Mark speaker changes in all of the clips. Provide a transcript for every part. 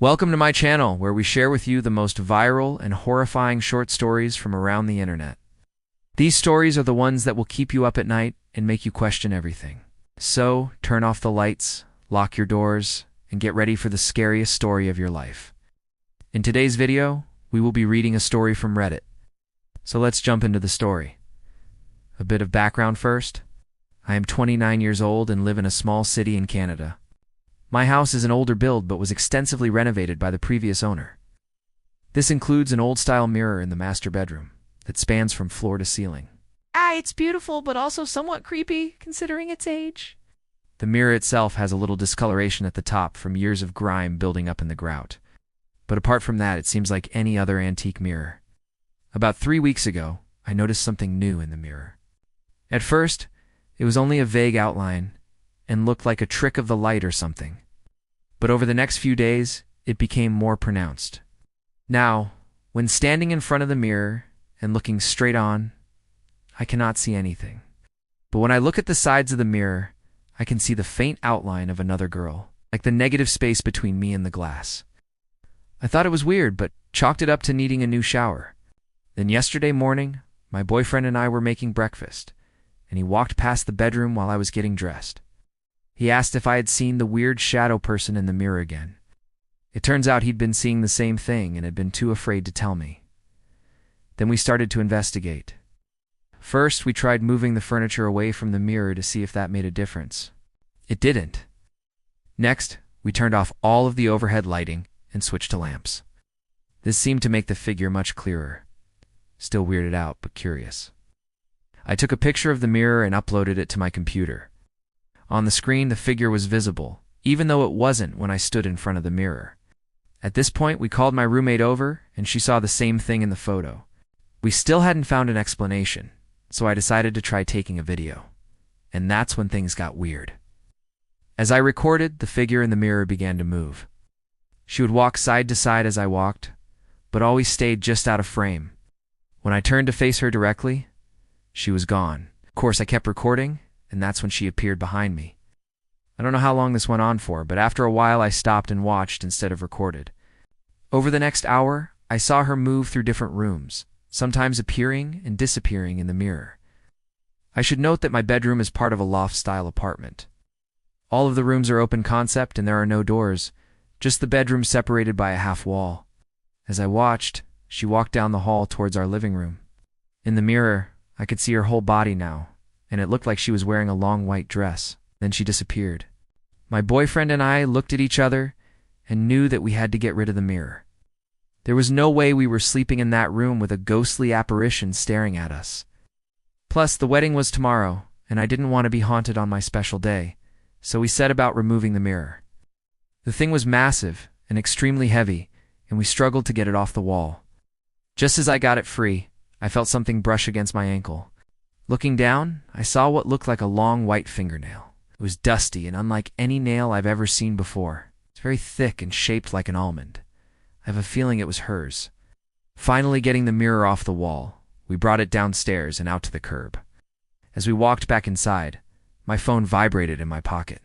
Speaker 1: Welcome to my channel, where we share with you the most viral and horrifying short stories from around the internet. These stories are the ones that will keep you up at night and make you question everything. So, turn off the lights, lock your doors, and get ready for the scariest story of your life. In today's video, we will be reading a story from Reddit. So let's jump into the story. A bit of background first. I am 29 years old and live in a small city in Canada. My house is an older build but was extensively renovated by the previous owner. This includes an old-style mirror in the master bedroom that spans from floor to ceiling.
Speaker 2: It's beautiful, but also somewhat creepy, considering its age.
Speaker 1: The mirror itself has a little discoloration at the top from years of grime building up in the grout. But apart from that, it seems like any other antique mirror. About 3 weeks ago, I noticed something new in the mirror. At first, it was only a vague outline and looked like a trick of the light or something. But over the next few days, it became more pronounced. Now, when standing in front of the mirror and looking straight on, I cannot see anything. But when I look at the sides of the mirror, I can see the faint outline of another girl, like the negative space between me and the glass. I thought it was weird, but chalked it up to needing a new shower. Then yesterday morning, my boyfriend and I were making breakfast, and he walked past the bedroom while I was getting dressed. He asked if I had seen the weird shadow person in the mirror again. It turns out he'd been seeing the same thing and had been too afraid to tell me. Then we started to investigate. First, we tried moving the furniture away from the mirror to see if that made a difference. It didn't. Next, we turned off all of the overhead lighting and switched to lamps. This seemed to make the figure much clearer. Still weirded out, but curious. I took a picture of the mirror and uploaded it to my computer. On the screen, the figure was visible, even though it wasn't when I stood in front of the mirror. At this point, we called my roommate over, and she saw the same thing in the photo. We still hadn't found an explanation, so I decided to try taking a video. And that's when things got weird. As I recorded, the figure in the mirror began to move. She would walk side to side as I walked, but always stayed just out of frame. When I turned to face her directly, she was gone. Of course, I kept recording, and that's when she appeared behind me. I don't know how long this went on for, but after a while I stopped and watched instead of recorded. Over the next hour, I saw her move through different rooms, sometimes appearing and disappearing in the mirror. I should note that my bedroom is part of a loft-style apartment. All of the rooms are open concept and there are no doors, just the bedroom separated by a half wall. As I watched, she walked down the hall towards our living room. In the mirror, I could see her whole body now, and it looked like she was wearing a long white dress. Then she disappeared. My boyfriend and I looked at each other and knew that we had to get rid of the mirror. There was no way we were sleeping in that room with a ghostly apparition staring at us. Plus, the wedding was tomorrow, and I didn't want to be haunted on my special day, so we set about removing the mirror. The thing was massive and extremely heavy, and we struggled to get it off the wall. Just as I got it free, I felt something brush against my ankle. Looking down, I saw what looked like a long white fingernail. It was dusty and unlike any nail I've ever seen before. It's very thick and shaped like an almond. I have a feeling it was hers. Finally getting the mirror off the wall, we brought it downstairs and out to the curb. As we walked back inside, my phone vibrated in my pocket.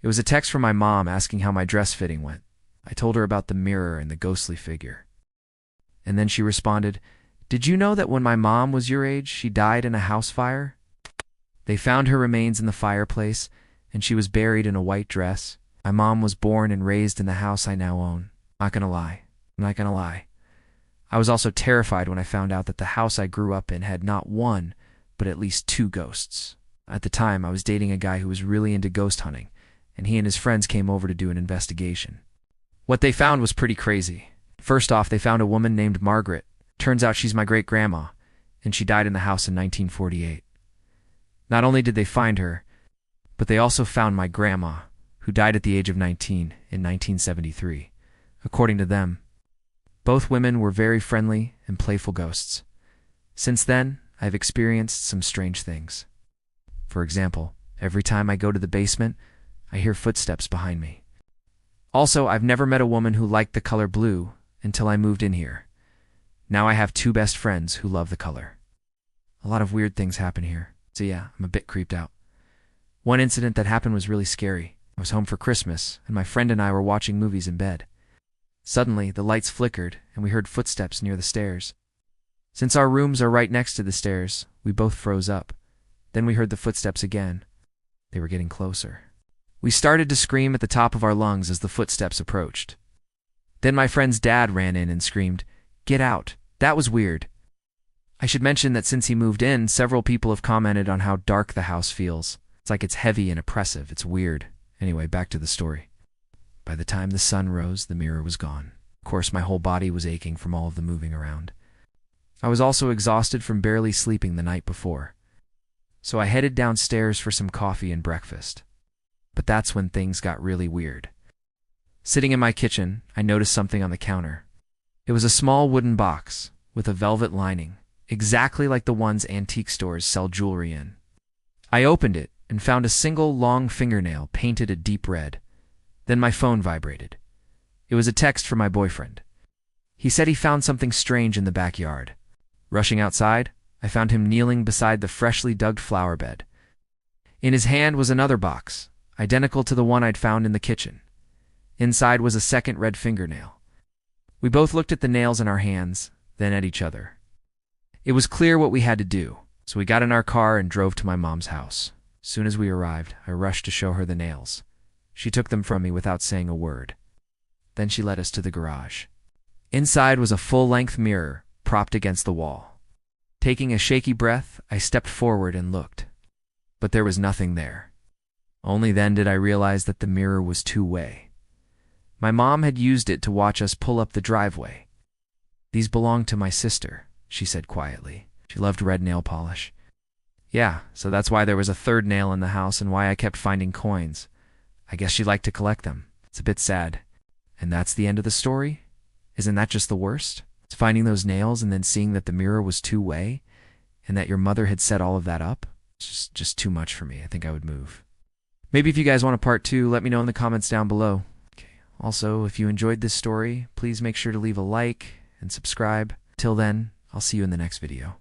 Speaker 1: It was a text from my mom asking how my dress fitting went. I told her about the mirror and the ghostly figure. And then she responded, "Did you know that when my mom was your age, she died in a house fire? They found her remains in the fireplace, and she was buried in a white dress. My mom was born and raised in the house I now own. Not gonna lie. I'm not gonna lie. I was also terrified when I found out that the house I grew up in had not one, but at least 2 ghosts. At the time, I was dating a guy who was really into ghost hunting, and he and his friends came over to do an investigation. What they found was pretty crazy. First off, they found a woman named Margaret. Turns out she's my great-grandma, and she died in the house in 1948. Not only did they find her, but they also found my grandma, who died at the age of 19 in 1973. According to them, both women were very friendly and playful ghosts. Since then, I've experienced some strange things. For example, every time I go to the basement, I hear footsteps behind me. Also, I've never met a woman who liked the color blue until I moved in here. Now I have 2 best friends who love the color. A lot of weird things happen here, so yeah, I'm a bit creeped out. One incident that happened was really scary. I was home for Christmas, and my friend and I were watching movies in bed. Suddenly, the lights flickered, and we heard footsteps near the stairs. Since our rooms are right next to the stairs, we both froze up. Then we heard the footsteps again. They were getting closer. We started to scream at the top of our lungs as the footsteps approached. Then my friend's dad ran in and screamed, "Get out! That was weird." I should mention that since he moved in, several people have commented on how dark the house feels. It's like it's heavy and oppressive. It's weird. Anyway, back to the story. By the time the sun rose, the mirror was gone. Of course, my whole body was aching from all of the moving around. I was also exhausted from barely sleeping the night before. So I headed downstairs for some coffee and breakfast. But that's when things got really weird. Sitting in my kitchen, I noticed something on the counter. It was a small wooden box with a velvet lining, exactly like the ones antique stores sell jewelry in. I opened it and found a single long fingernail painted a deep red. Then my phone vibrated. It was a text from my boyfriend. He said he found something strange in the backyard. Rushing outside, I found him kneeling beside the freshly dug flower bed. In his hand was another box, identical to the one I'd found in the kitchen. Inside was a second red fingernail. We both looked at the nails in our hands, then at each other. It was clear what we had to do, so we got in our car and drove to my mom's house. As soon as we arrived, I rushed to show her the nails. She took them from me without saying a word. Then she led us to the garage. Inside was a full-length mirror propped against the wall. Taking a shaky breath, I stepped forward and looked. But there was nothing there. Only then did I realize that the mirror was two-way. My mom had used it to watch us pull up the driveway. "These belonged to my sister," she said quietly. She loved red nail polish. Yeah, so that's why there was a third nail in the house and why I kept finding coins. I guess she liked to collect them. It's a bit sad. And that's the end of the story? Isn't that just the worst? It's finding those nails and then seeing that the mirror was two-way and that your mother had set all of that up? It's just too much for me. I think I would move. Maybe if you guys want a part 2, let me know in the comments down below. Okay. Also, if you enjoyed this story, please make sure to leave a like and subscribe. Till then, I'll see you in the next video.